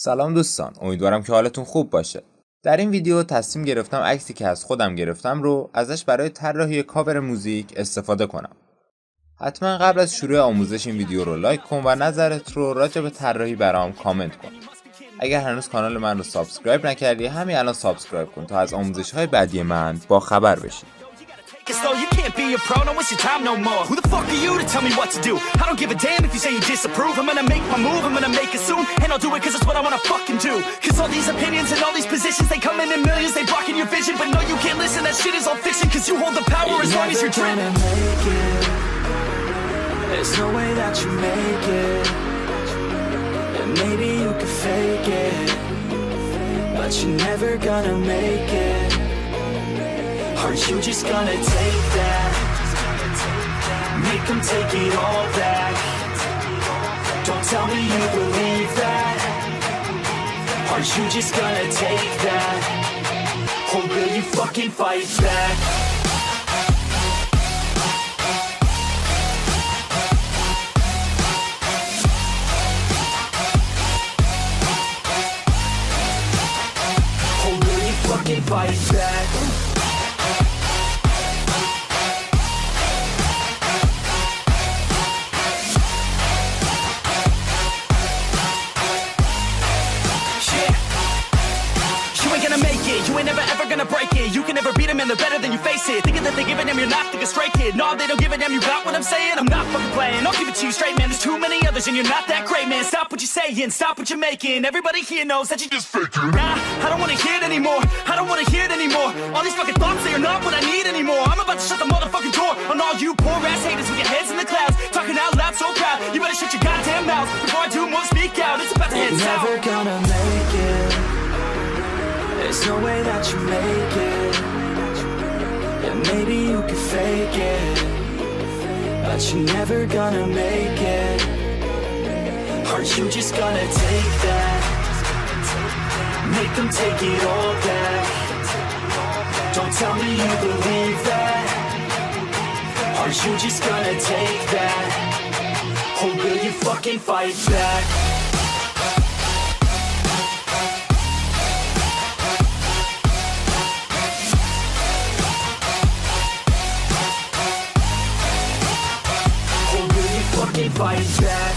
سلام دوستان، امیدوارم که حالتون خوب باشه. در این ویدیو تصمیم گرفتم عکسی که از خودم گرفتم رو ازش برای طراحی کاور موزیک استفاده کنم. حتما قبل از شروع آموزش این ویدیو رو لایک کن و نظرت رو راجع به طراحی برام کامنت کن. اگر هنوز کانال من رو سابسکرایب نکردی همین الان سابسکرایب کن تا از آموزش‌های بعدی من با خبر بشی. So you can't be a pro, don't waste your time no more. Who the fuck are you to tell me what to do? I don't give a damn if you say you disapprove. I'm gonna make my move, I'm gonna make it soon. And I'll do it cause it's what I wanna fucking do. Cause all these opinions and all these positions, they come in millions, they blocking your vision. But no, you can't listen, that shit is all fiction. Cause you hold the power as long as you're driven. There's no way that you make it. And maybe you could fake it, but you're never gonna make it. Are you just gonna take that? Make them take it all back. Don't tell me you believe that. Are you just gonna take that? Or will you fucking fight back? Or will you fucking fight back? You ain't never ever gonna break it. You can never beat them and they're better than you face it. Thinking that they're giving them, you're not thinking straight, kid. No, they don't give a damn, you got what I'm saying? I'm not fucking playing, I'll give it to you straight, man. There's too many others and you're not that great, man. Stop what you're saying, stop what you're making. Everybody here knows that you just faking. Nah, I don't wanna hear it anymore, I don't wanna hear it anymore. All these fucking thoughts, they are not what I need anymore. I'm about to shut the motherfucking door on all you poor ass haters with your heads in the clouds, talking out loud so proud. You better shut your goddamn mouth before I do more speak out. It's about to head south. Never gonna make it. There's no way that you make it. And maybe you could fake it, but you're never gonna make it. Are you just gonna take that? Make them take it all back. Don't tell me you believe that. Are you just gonna take that? Or will you fucking fight back? Fight back.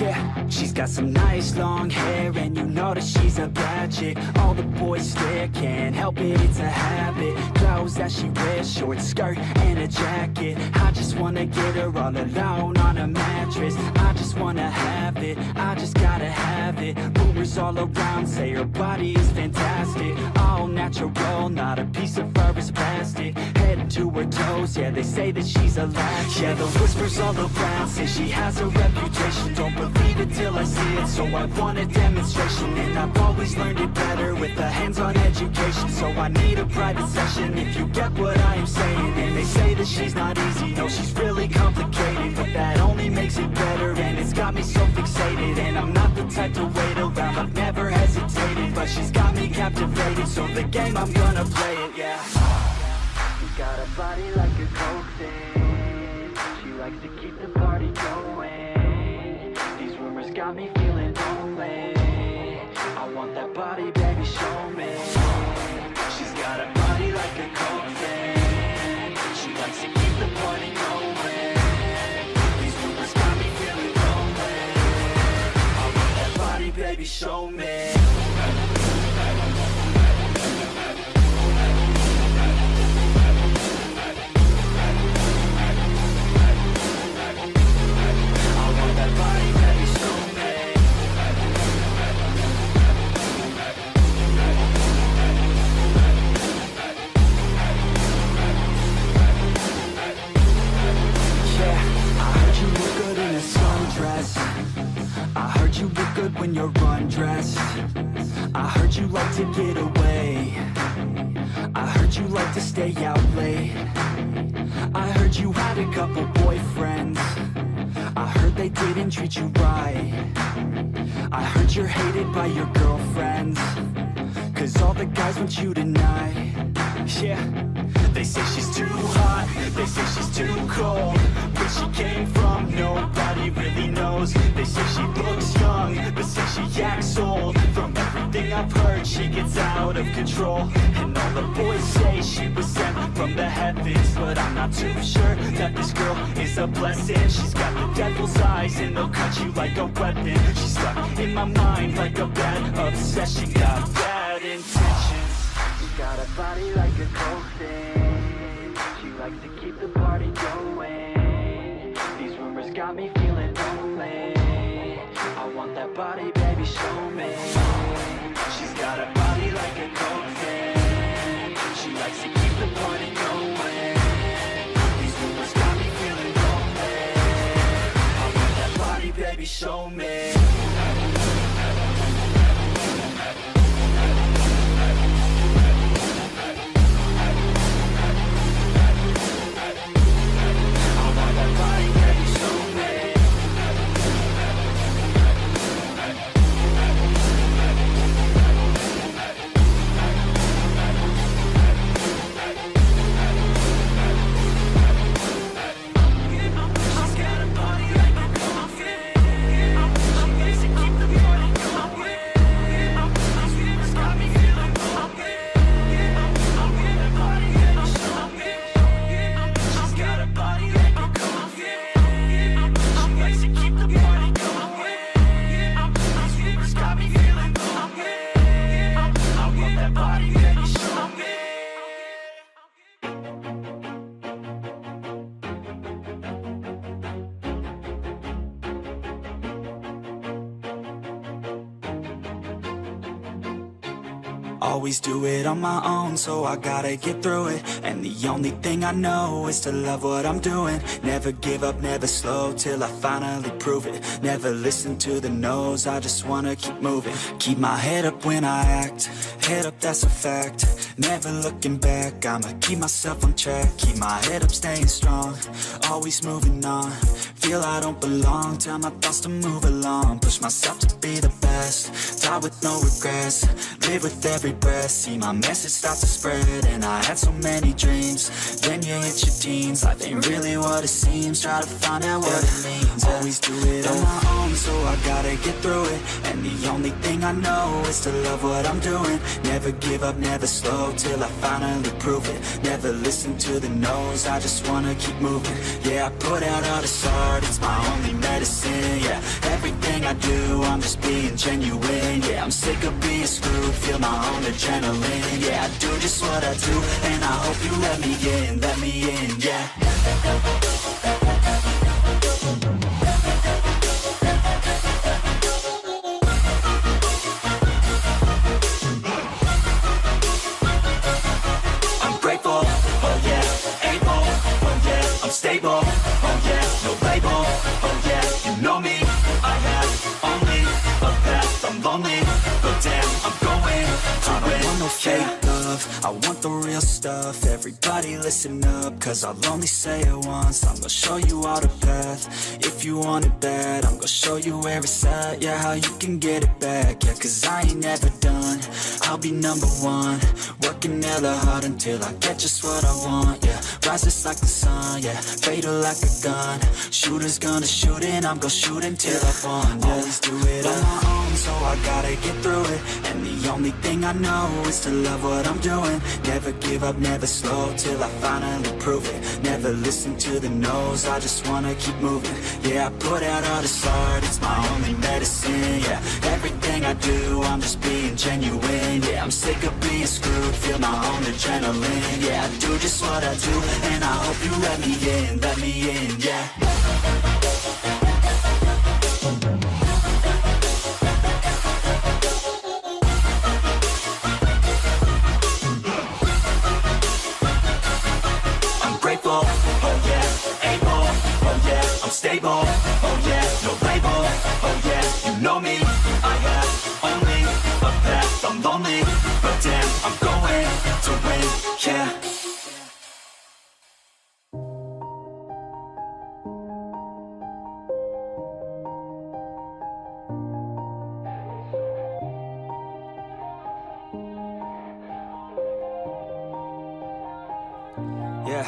Yeah, she's got some nice long hair and you know that she's a bad chick. All the boys stare, can't help it, it's a habit. Clothes that she wears, short skirt and a jacket. I just wanna get her all alone on a mattress. I just wanna have it, I just gotta have it. Rumors all around say her body is fantastic. All natural, not a piece of fur is plastic. Head to her toes, yeah, they say that she's a latch. Yeah, the whispers all around say she has a reputation. Don't believe it till I see it, so I want a demonstration. And I've always learned it better with a hands-on education. So I need a private session if you get what I am saying. And they say that she's not easy, no, she's really complicated. But that only makes it better, and it's got me so fixated. And I'm not the type to wait around, I've never hesitated. But she's got me captivated, so the game, I'm gonna play it, yeah. She's got a body like a coke thing. She likes to keep the party going. These rumors got me feeling lonely. I want that body, baby, show me. She's got a body like a coke thing. She likes to keep the party going. These rumors got me feeling lonely. I want that body, baby, show me. when you're undressed. I heard you like to get away. I heard you like to stay out late. I heard you had a couple boyfriends. I heard they didn't treat you right. I heard you're hated by your girlfriends, 'cause all the guys want you tonight. Yeah, they say she's too hot, they say she's too cold. Where she came from, nobody really knows. They say she looks young, but say she acts old. From everything I've heard, she gets out of control. And all the boys say she was sent from the heavens, but I'm not too sure that this girl is a blessing. She's got the devil's eyes and they'll cut you like a weapon. She's stuck in my mind like a bad obsession. Got bad intentions. She's got a body like a coffin. She likes to keep the party going. These rumors got me feeling lonely. I want that body, baby, show me. She's got a body like a coffin. She likes to keep the party going. These rumors got me feeling lonely. I want that body, baby, show me. Always do it on my own, so I gotta get through it. And the only thing I know is to love what I'm doing. Never give up, never slow, till I finally prove it. Never listen to the no's, I just wanna keep moving. Keep my head up when I act, head up, that's a fact. Never looking back, I'ma keep myself on track. Keep my head up, staying strong, always moving on. Feel I don't belong, tell my thoughts to move along. Push myself to be the best, die with no regrets. Live with every breath, see my message start to spread. And I had so many dreams, then you hit your teens. Life ain't really what it seems, try to find out what it means. Always do it on my own, so I gotta get through it. And the only thing I know is to love what I'm doing. Never give up, never slow, till I finally prove it. Never listen to the no's, I just wanna keep moving. Yeah, I put out all this art, it's my only medicine. Yeah, everything I do, I'm just being genuine. Yeah, I'm sick of being screwed, feel my own adrenaline. Yeah, I do just what I do, and I hope you let me in, yeah. I'm grateful, oh yeah, able, oh yeah, I'm stable, oh yeah, no label, oh yeah, you know me, I have only a path, I'm lonely, but damn, I'm going to I don't want no fake love, I want the real stuff. Everybody listen up, cause I'll only say it once. I'm gonna show you all the path, if you want it bad. I'm gonna show you where it's at, yeah, how you can get it back. Yeah, cause I ain't never done, I'll be number one. Working hella hard until I get just what I want. Yeah, rises like the sun, yeah, fatal like a gun. Shooters gonna shoot and I'm gonna shoot until I won. Yeah. Always do it on my own, so I gotta get through it. And the only thing I know is to love what I'm doing. Never give up, never slow, till I finally prove it. Never listen to the no's, I just wanna keep moving. Yeah, I put out all this art, it's my only medicine. Yeah, everything I do, I'm just being genuine. Yeah, I'm sick of being screwed, feel my own adrenaline. Yeah, I do just what I do, and I hope you let me in, yeah. Stable, oh yeah, no label, oh yeah, you know me, I yeah. Yeah.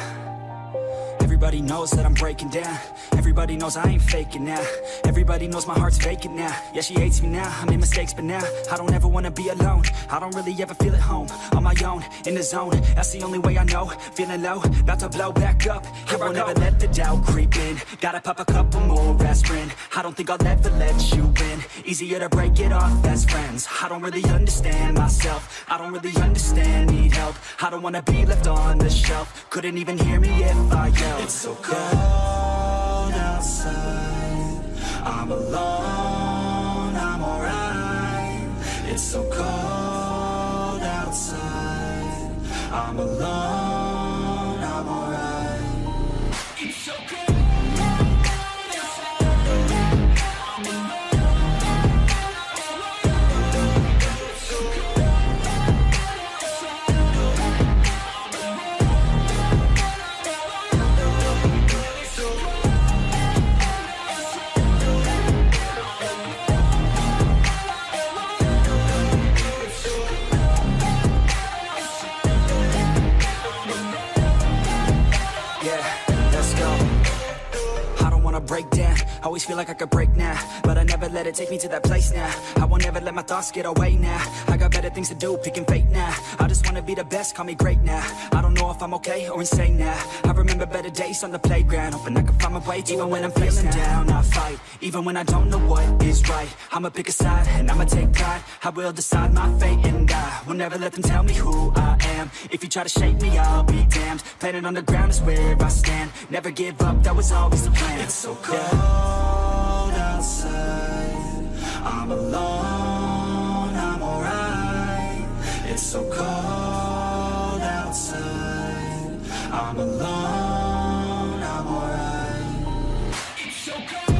Everybody knows that I'm breaking down. Everybody knows I ain't faking now. Everybody knows my heart's vacant now. Yeah, she hates me now, I made mistakes, but now I don't ever wanna be alone. I don't really ever feel at home. On my own, in the zone, that's the only way I know. Feeling low, about to blow back up. Here I won't ever let the doubt creep in. Gotta pop a couple more aspirin. I don't think I'll ever let you in. Easier to break it off best friends. I don't really understand myself. I don't really understand, need help. I don't wanna be left on the shelf. Couldn't even hear me if I yelled. It's so cold outside, I'm alone, I'm alright. It's so cold outside, I'm alone, I'm alright. It's so cold. Break down, always feel like I could break now, but I never let it take me to that place now. I won't ever let my thoughts get away now. I got better things to do, picking fate now. I just wanna be the best, call me great now. I don't know if I'm okay or insane now. I remember better days on the playground, hoping I can find my way. Even when I'm feeling down, I fight. Even when I don't know what is right, I'ma pick a side and I'ma take pride. I will decide my fate and I will never let them tell me who I am. If you try to shape me, I'll be damned. Planet on the ground is where I stand. Never give up, that was always the plan. It's so cold outside, I'm alone, I'm alright. It's so cold outside, I'm alone, I'm alright. It's so cold.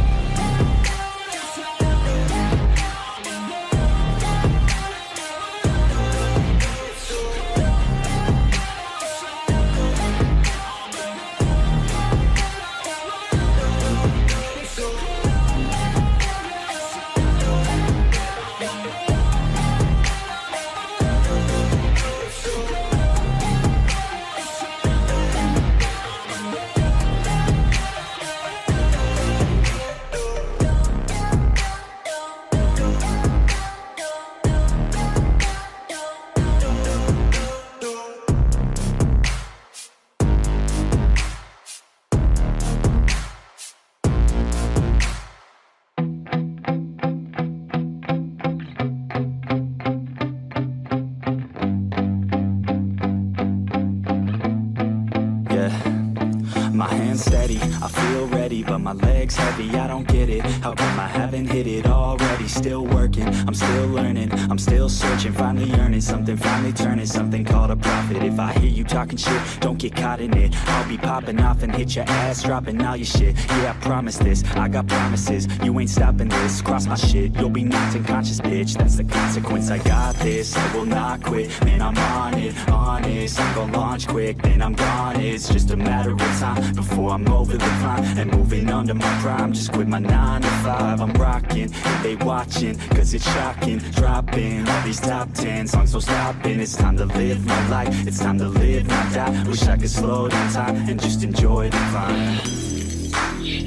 I feel ready, but my legs heavy, I don't get it. How come I haven't hit it already? Still working, I'm still learning, I'm still searching, finally earning something, finally turning something called a profit. If I hear you talking shit, don't get caught in it. I'll be popping off and hit your ass, dropping all your shit. Yeah, I promise this, I got promises, you ain't stopping this. Cross my shit, you'll be knocked unconscious, bitch. That's the consequence, I got this, I will not quit. Man, I'm on it, honest, I'm gonna launch quick, then I'm gone. It's just a matter of time before I'm over the climb and moving under my prime. Just quit my 9 to 5, I'm rocking, and they watching, cause it's shocking. Dropping all these top 10 songs, so stopping. It's time to live my life, it's time to live, not die. Wish I could slow down time and just enjoy the climb.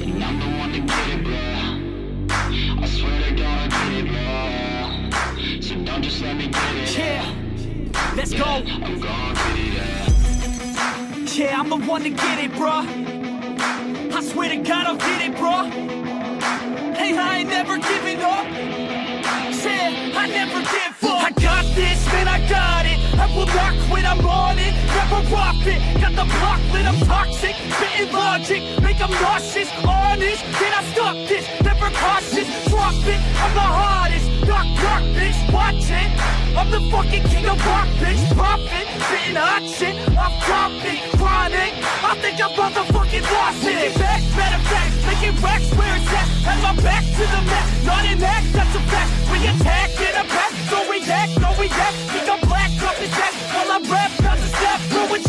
And I'm the one to get it, bro. I swear to God, I get it, bro. So don't just let me get it. Yeah, let's go. I'm gonna get it, yeah, I'm the one to get it, bro. I swear to God, I'll get it, bro. Hey, I ain't never giving up. Said I never give up. I got this, man, I got it. I will not quit, I'm on it. Never profit. Got the block lit, I'm toxic. Spitting logic, make them nauseous. Honest, can I stop this? Never cautious, drop it. I'm the hardest. Knock, knock, bitch, watch it. I'm the fucking king of rock, bitch. Profit, spitting hot shit. I'm topic, chronic. I think I'm motherfucking lost it. Making back, matter of fact, making racks where it's at. Had my back to the mat, not an act, that's a fact. We attack in a pack, so we act, no we act. Think I'm black, up his ass, while I rap, not a step. Ruin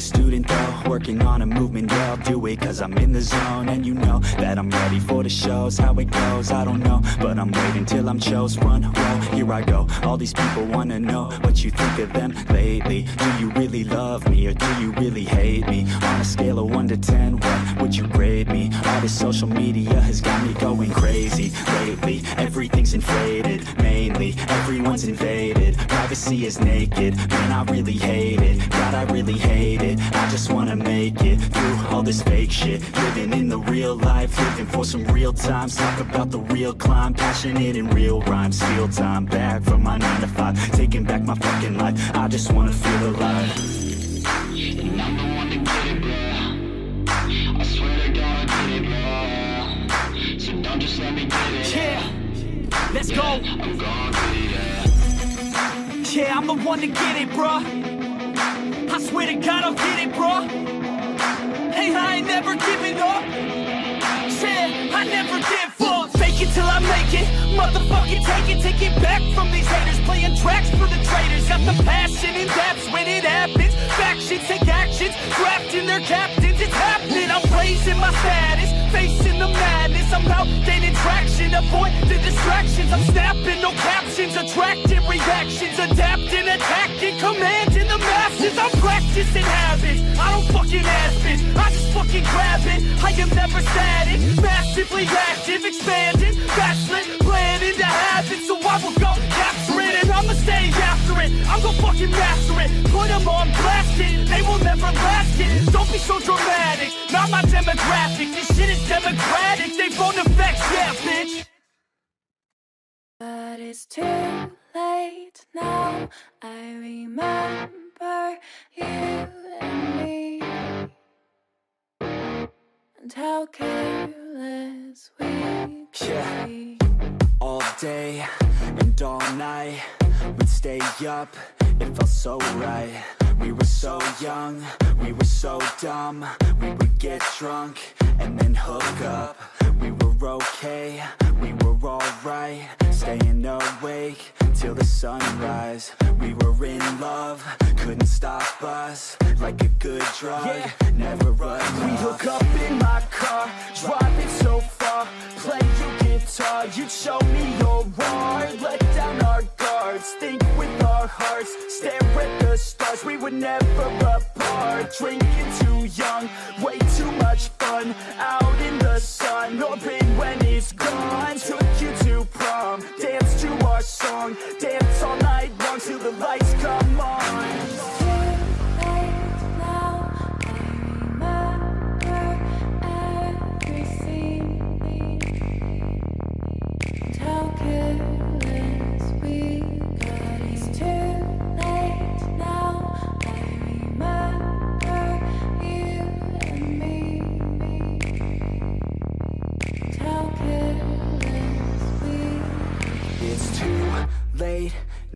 a student though, working on a movement, yeah, I'll do it cause I'm in the zone. And you know that I'm ready for the shows. How it goes, I don't know, but I'm waiting till I'm chose. Front row, here I go. All these people wanna know what you think of them lately. Do you really love me or do you really hate me? On a scale of 1 to 10, what would you grade me? All this social media has got me going crazy lately. Everything's inflated, mainly everyone's invaded. Privacy is naked, man, I really hate it. God, I really hate it. I just wanna make it through all this fake shit. Living in the real life, living for some real times. Talk about the real climb, passionate in real rhymes. Steal time back from my 9 to 5, taking back my fucking life. I just wanna feel alive. And I'm the one to get it, bro. I swear to God I did it, bro. So don't just let me get it. Yeah, let's go. I'm gonna get it, yeah. Yeah, I'm the one to get it, bro. I swear to God I'll get it, bro. Hey, I ain't never giving up. Yeah, I never give up. Fake it till I make it. Motherfucking take it back from these haters. Playing tracks for the traitors. Got the passion and that's when it happens. Factions take actions, drafting their captains. It's happening. I'm raising my status, facing the madness. I'm out gaining traction, avoid the distractions. I'm snapping, no captions, attracting reactions, adapting, attacking, commanding the masses. I'm practicing habits. I don't fucking ask bitch. I just fucking grab it. I am never static, massively active, expanding, backslid, planning to have it. So I will go capture it and I'ma stay after it. I'm gonna fucking master it, put them on blast it. They will never last it. Don't be so dramatic, not my demographic. This shit is democratic, they phone effects, yeah bitch. But it's too late now. I remember you and me, and how careless we could be. All day and all night, we'd stay up, it felt so right. We were so young, we were so dumb. We would get drunk and then hook up. We were okay, we were alright. Staying awake till the sunrise. We were in love, couldn't stop us. Like a good drug, never enough. We hook up in my car, driving so far. Play your guitar, you'd show me your art. Let down our guards, think with our hearts. Stare at the stars, we were never apart. Drinking too young, way too much fun. Out in the sun, open when it's gone. Took you to prom, dance to our song. Dance all night long till the lights come on.